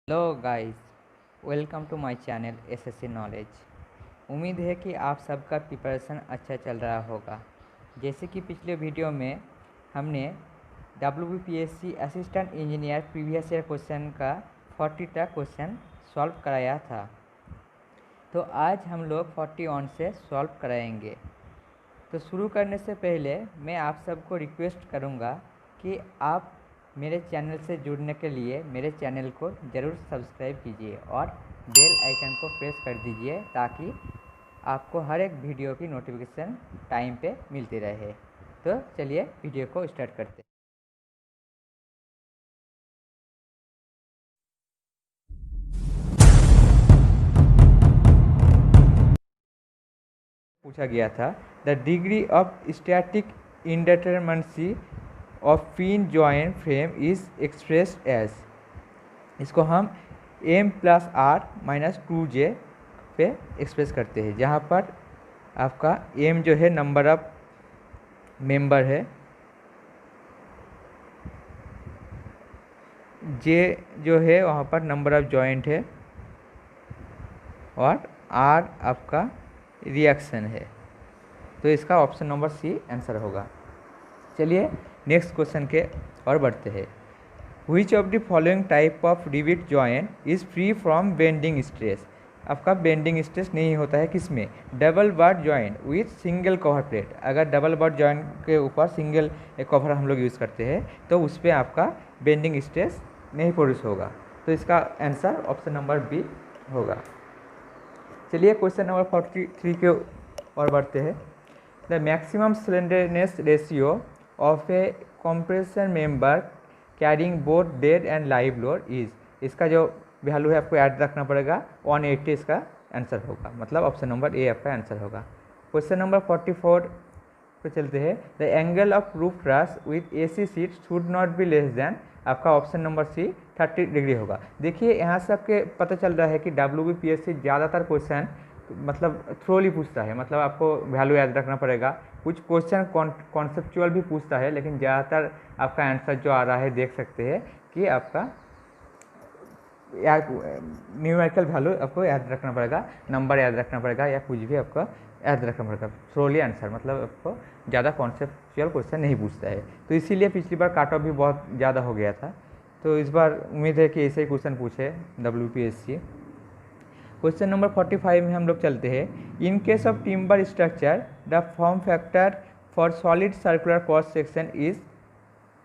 Hello guys, welcome to my channel SSC knowledge. उम्मीद है कि आप सबका प्रिपरेशन अच्छा चल रहा होगा। जैसे कि पिछले वीडियो में हमने WBPSC assistant engineer previous year question का 40 तक क्वेश्चन सॉल्व कराया था, तो आज हम लोग 41 से सॉल्व कराएंगे। तो शुरू करने से पहले मैं आप सबको रिक्वेस्ट करूंगा कि आप मेरे चैनल से जुड़ने के लिए मेरे चैनल को ज़रूर सब्सक्राइब कीजिए और बेल आइकन को प्रेस कर दीजिए ताकि आपको हर एक वीडियो की नोटिफिकेशन टाइम पे मिलती रहे। तो चलिए वीडियो को स्टार्ट करते हैं। पूछा गया था the degree of static indeterminacy of pin joint frame is expressed as. इसको हम m+r-2j पे एक्सप्रेस करते हैं, जहाँ पर आपका m जो है नंबर ऑफ मेंबर है, j जो है वहाँ पर नंबर ऑफ जॉइंट है और r आपका रिएक्शन है। तो इसका ऑप्शन नंबर सी आंसर होगा। चलिए नेक्स्ट क्वेश्चन के और बढ़ते हैं। Which of the following type of rivet joint is free from bending stress? आपका बेंडिंग स्ट्रेस नहीं होता है किसमें? Double bar joint with single cover plate. अगर डबल बार जॉइंट के ऊपर सिंगल कवर हम लोग यूज़ करते हैं तो उस पर आपका बेंडिंग स्ट्रेस नहीं प्रोड्यूस होगा। तो इसका आंसर ऑप्शन नंबर बी होगा। चलिए क्वेश्चन नंबर 43 के और बढ़ते हैं। The maximum slenderness ratio of A compression member carrying both dead and live load is. इसका जो वैल्यू है आपको ऐड रखना पड़ेगा 180, इसका आंसर होगा, मतलब ऑप्शन नंबर ए आपका आंसर होगा। क्वेश्चन नंबर 44 पे चलते हैं। The angle of roof truss with AC seat should not be less than, आपका ऑप्शन नंबर सी 30 डिग्री होगा। देखिए यहाँ से आपके पता चल रहा है कि WBPSC ज़्यादातर क्वेश्चन मतलब थ्रोली पूछता है, मतलब आपको वैल्यू याद रखना पड़ेगा। कुछ क्वेश्चन कॉन्सेप्चुअल भी पूछता है, लेकिन ज़्यादातर आपका आंसर जो आ रहा है देख सकते हैं कि आपका न्यूमेरिकल वैल्यू आपको याद रखना पड़ेगा, नंबर याद रखना पड़ेगा या कुछ भी आपको याद रखना पड़ेगा। थ्रोली आंसर मतलब आपको ज़्यादा कॉन्सेप्चुअल क्वेश्चन नहीं पूछता है, तो इसीलिए पिछली बार काट ऑफ भी बहुत ज़्यादा हो गया था। तो इस बार उम्मीद है कि ऐसे ही क्वेश्चन पूछे WBPSC। क्वेश्चन नंबर 45 में हम लोग चलते हैं। In case of timber structure the form factor for solid circular cross section is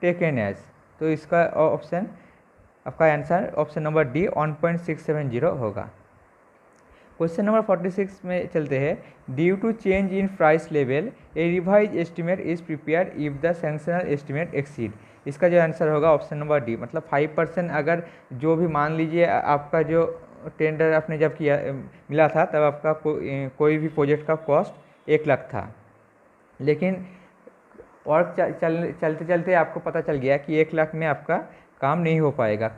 taken as. तो इसका ऑप्शन आपका आंसर ऑप्शन नंबर डी 1.670 होगा। क्वेश्चन नंबर 46 में चलते हैं। Due to change in price level a revise estimate is prepare if the sanctioned estimate exceed. इसका जो answer होगा ऑप्शन नंबर डी, मतलब 5% अगर जो भी मान लीजिए आपका जो टेंडर आपने जब किया मिला था तब आपका कोई भी प्रोजेक्ट का कॉस्ट 1 लाख था, लेकिन और चलते चलते आपको पता चल गया कि 1 लाख में आपका काम नहीं हो पाएगा,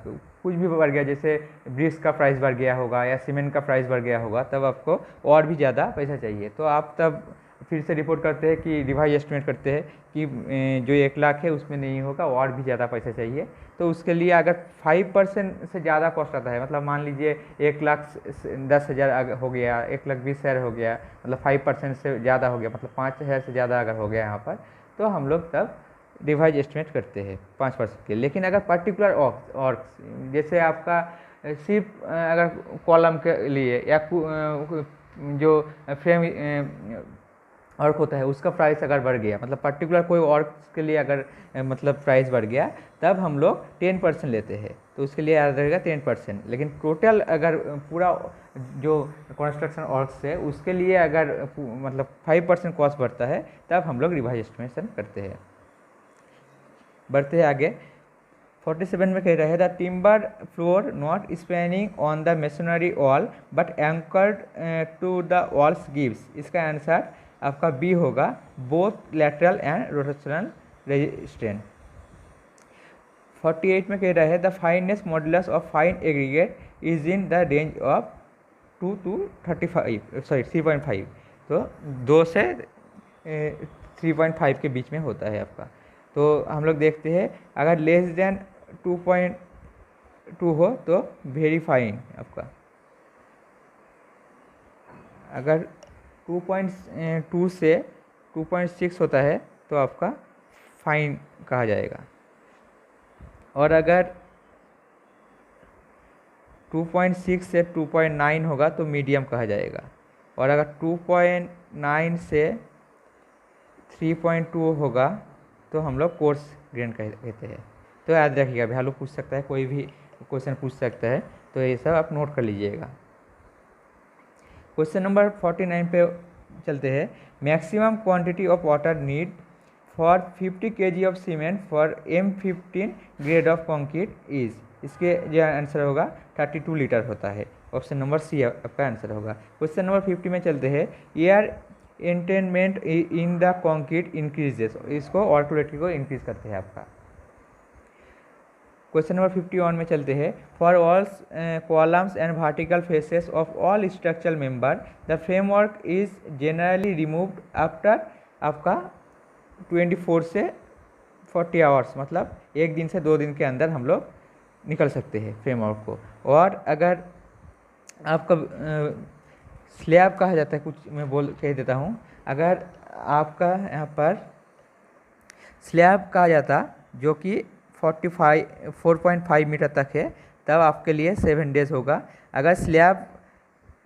कुछ भी बढ़ गया, जैसे ब्रिक्स का प्राइस बढ़ गया होगा या सीमेंट का प्राइस बढ़ गया होगा, तब आपको और भी ज़्यादा पैसा चाहिए। तो आप तब फिर से रिपोर्ट करते हैं कि रिवाइज एस्टिमेट करते हैं कि जो 1 लाख है उसमें नहीं होगा, और भी ज़्यादा पैसा चाहिए। तो उसके लिए अगर 5% से ज़्यादा कॉस्ट आता है, मतलब मान लीजिए 1,10,000 हो गया, 1,20,000 हो गया, मतलब 5% से ज़्यादा हो गया, मतलब 5,000 से ज़्यादा अगर हो गया यहाँ पर, तो हम लोग तब रिवाइज एस्टिमेट करते हैं 5% के। लेकिन अगर पर्टिकुलर और जैसे आपका सिर्फ अगर कॉलम के लिए या जो फ्रेम वर्क होता है उसका प्राइस अगर बढ़ गया, मतलब पर्टिकुलर कोई वर्क के लिए अगर मतलब प्राइस बढ़ गया, तब हम लोग 10% लेते हैं, तो उसके लिए याद रहेगा 10%। लेकिन टोटल अगर पूरा जो कंस्ट्रक्शन वर्क्स है उसके लिए अगर मतलब 5% कॉस्ट बढ़ता है, तब हम लोग रिवाइज एस्टिमेशन करते हैं। बढ़ते हैं आगे। 47 में कह रहे हैं the timber floor not spanning on the masonry wall but anchored to the walls gives. इसका आंसर आपका बी होगा, both lateral and rotational resistance. 48 में कह रहे हैं the fineness modulus of fine aggregate is in the range of 2 to 3.5। तो 2 से 3.5 के बीच में होता है आपका। तो हम लोग देखते हैं अगर लेस देन 2. 2 हो तो वेरी फाइन आपका। अगर 2.2 से 2.6 होता है तो आपका फाइन कहा जाएगा, और अगर 2.6 से 2.9 होगा तो मीडियम कहा जाएगा, और अगर 2.9 से 3.2 होगा तो हम लोग कोर्स ग्रेन कहते हैं। तो याद रखिएगा, वैल्यू पूछ सकता है, कोई भी क्वेश्चन पूछ सकता है, तो ये सब आप नोट कर लीजिएगा। क्वेश्चन नंबर 49 पे चलते हैं। Maximum quantity of water need for 50 kg of cement for M15 grade of concrete is. इसके जो आंसर होगा 32 लीटर होता है। ऑप्शन नंबर सी आपका आंसर होगा। क्वेश्चन नंबर 50 में चलते हैं। Air attainment in the concrete increases, इसको ऑटोमेटिक को इंक्रीज करते हैं आपका। क्वेश्चन नंबर 51 में चलते हैं। For all columns and vertical faces of all structural member the framework is generally removed after आपका 24 से 40 आवर्स, मतलब एक दिन से 2 दिन के अंदर हम लोग निकल सकते हैं फ्रेमवर्क को। और अगर आपका स्लैब कहा जाता है, कुछ मैं कह देता हूँ। अगर आपका यहाँ पर स्लैब कहा जाता जो कि 4.5 मीटर तक है, तब आपके लिए 7 डेज होगा। अगर स्लैब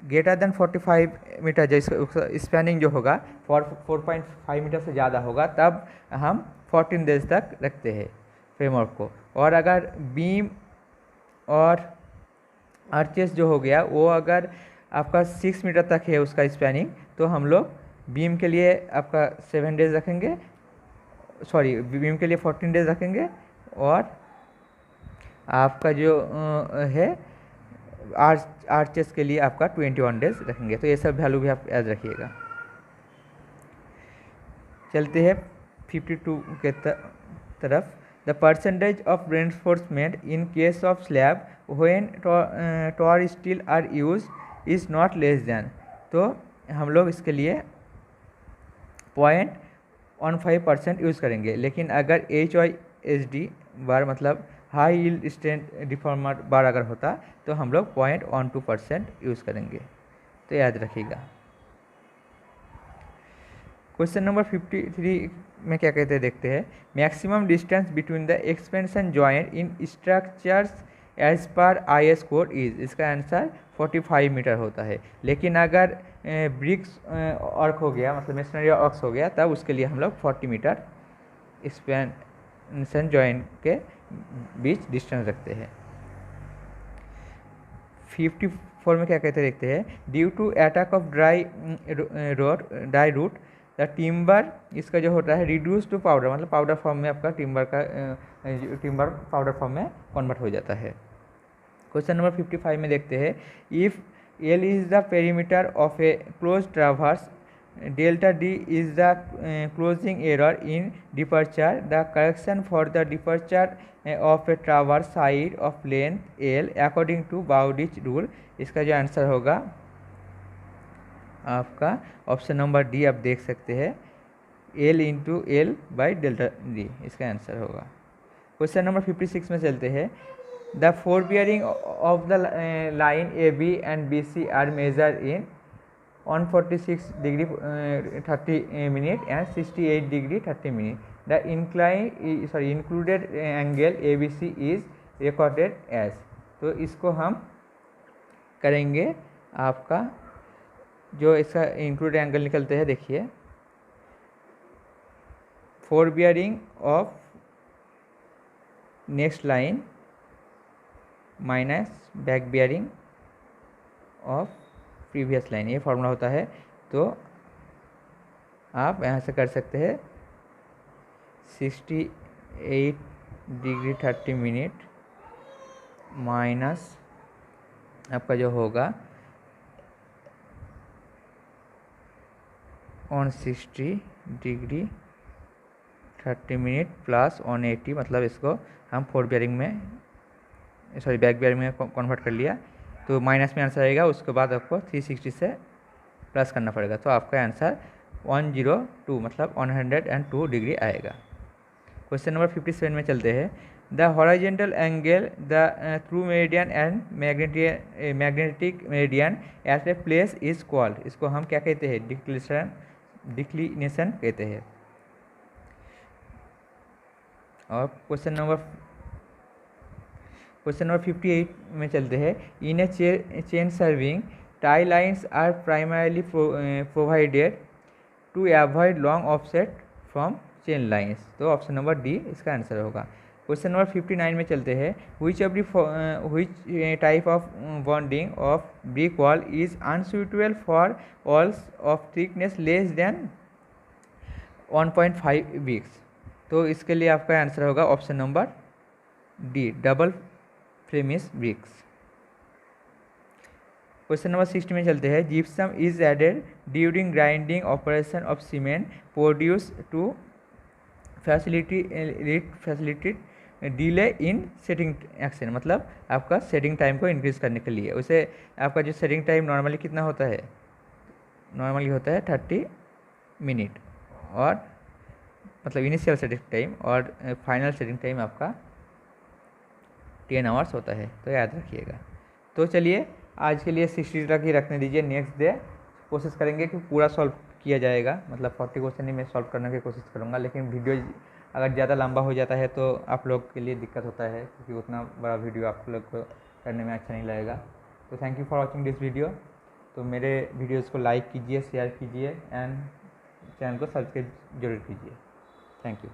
ग्रेटर देन 45 मीटर जो स्पैनिंग जो होगा 4.5 मीटर से ज़्यादा होगा, तब हम 14 डेज तक रखते हैं फ्रेमवर्क को। और अगर बीम और आर्चेस जो हो गया वो अगर आपका 6 मीटर तक है उसका स्पैनिंग, तो हम लोग बीम के लिए आपका 7 डेज रखेंगे, सॉरी बीम के लिए 14 डेज रखेंगे, और आपका जो है आर्चेस के लिए आपका 21 डेज रखेंगे। तो ये सब वैल्यू भी आप याद रखिएगा। चलते हैं 52 के तरफ। The percentage of reinforcement in case of slab when tor steel are use is not less than. तो हम लोग इसके लिए 0.15% यूज़ करेंगे, लेकिन अगर HYSD बार मतलब हाई यील्ड स्ट्रेंथ डिफॉर्मर बार अगर होता तो हम लोग 0.12% यूज़ करेंगे। तो याद रखिएगा। क्वेश्चन नंबर 53 में क्या कहते हैं देखते हैं। Maximum distance between the expansion joint in structures as पर IS कोड इज। इसका आंसर 45 मीटर होता है, लेकिन अगर ब्रिक्स अर्क हो गया, मतलब मेसनरी अर्क्स हो गया, तब उसके लिए हम लोग 40 मीटर एक्सपेंशन जॉइंट के बीच डिस्टेंस रखते हैं। 54 में क्या कहते हैं देखते हैं। Due to attack of dry root the timber, इसका जो होता है रिड्यूस टू पाउडर, मतलब पाउडर फॉर्म में आपका टिम्बर पाउडर फॉर्म में कन्वर्ट हो जाता है। क्वेश्चन नंबर 55 में देखते हैं। If L is the perimeter of a close traverse, delta D is the closing error in departure, the correction for the departure of a traverse side of length L according to Bowditch rule। इसका जो answer होगा आपका option number D आप देख सकते हैं, L into L by delta D इसका answer होगा। क्वेश्चन नंबर 56 में चलते हैं। The fore bearing of the line AB and BC are measured in 146 degree 30 minute and 68 degree 30 minute. The included angle ABC is recorded as। तो इसको हम करेंगे आपका जो इसका इंक्लूड एंगल निकलते हैं, देखिए fore bearing of next line minus back bearing of previous line, ये फार्मूला होता है। तो आप यहाँ से कर सकते हैं 68 डिग्री 30 मिनट माइनस आपका जो होगा 160 डिग्री 30 मिनट प्लस 180, मतलब इसको हम बैक बियरिंग में कन्वर्ट कर लिया, तो माइनस में आंसर आएगा। उसके बाद आपको 360 से प्लस करना पड़ेगा, तो आपका आंसर 102 मतलब 102 डिग्री आएगा। क्वेश्चन नंबर 57 में चलते हैं। The horizontal angle the true meridian and magnetic meridian at a place is called, इसको हम क्या कहते हैं, डिक्लिनेशन कहते हैं। और क्वेश्चन नंबर 58 में चलते हैं। In a chain surveying tie lines are primarily provided to avoid long offset from chain lines, तो ऑप्शन नंबर डी इसका आंसर होगा। क्वेश्चन नंबर 59 में चलते हैं। which type of bonding of brick wall is unsuitable for walls of thickness less than 1.5 bricks, तो इसके लिए आपका आंसर होगा option number D, double flemish bricks. Question number 60 में चलते हैं। Gypsum is added during grinding operation of cement produce to facilitate delay in setting action, मतलब आपका सेटिंग टाइम को इंक्रीज करने के लिए। उसे आपका जो सेटिंग टाइम नॉर्मली कितना होता है, नॉर्मली होता है 30 मिनट, और मतलब इनिशियल सेटिंग टाइम, और फाइनल सेटिंग टाइम आपका 10 आवर्स होता है, तो याद रखिएगा। तो चलिए आज के लिए 60 तक ही रखने दीजिए, नेक्स्ट डे कोशिश करेंगे कि पूरा सॉल्व किया जाएगा, मतलब 40 क्वेश्चन ही मैं सॉल्व करने की कोशिश करूँगा, लेकिन वीडियो अगर ज़्यादा लंबा हो जाता है तो आप लोग के लिए दिक्कत होता है, क्योंकि उतना बड़ा वीडियो आप लोग को करने में अच्छा नहीं लगेगा। तो thank you for watching this video. तो मेरे वीडियोज़ को लाइक कीजिए, शेयर कीजिए एंड चैनल को सब्सक्राइब जरूर कीजिए। Thank you.